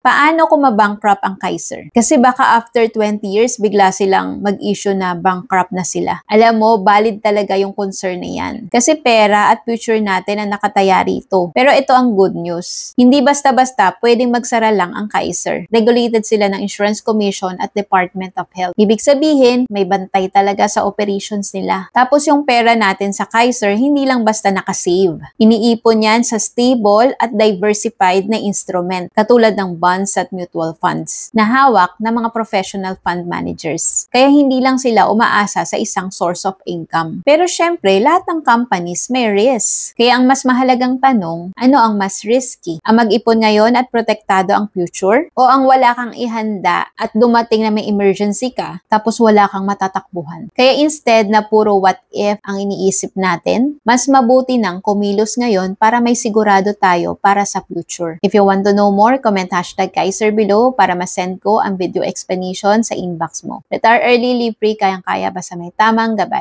Paano kung mabankrupt ang Kaiser? Kasi baka after 20 years, bigla silang mag-issue na bankrupt na sila. Alam mo, valid talaga yung concern na yan. Kasi pera at future natin ang nakataya rito. Pero ito ang good news. Hindi basta-basta pwedeng magsara lang ang Kaiser. Regulated sila ng Insurance Commission at Department of Health. Ibig sabihin, may bantay talaga sa operations nila. Tapos yung pera natin sa Kaiser, hindi lang basta nakasave. Iniipon yan sa stable at diversified na instrument, katulad ng bonds at mutual funds, na hawak ng mga professional fund managers. Kaya hindi lang sila umaasa sa isang source of income. Pero syempre, lahat ng companies may risk. Kaya ang mas mahalagang tanong, ano ang mas risky? Ang mag-ipon ngayon at protektado ang future? O ang wala kang ihanda at dumating na may emergency ka, tapos wala kang matatakbuhan? Kaya instead na puro what if ang iniisip natin, mas mabuti nang kumilos ngayon para may sigurado tayo para sa future. If you want to know more, comment #Kaiser below para ma-send ko ang video explanation sa inbox mo. Retire early, live free, kayang-kaya basta may tamang gabay.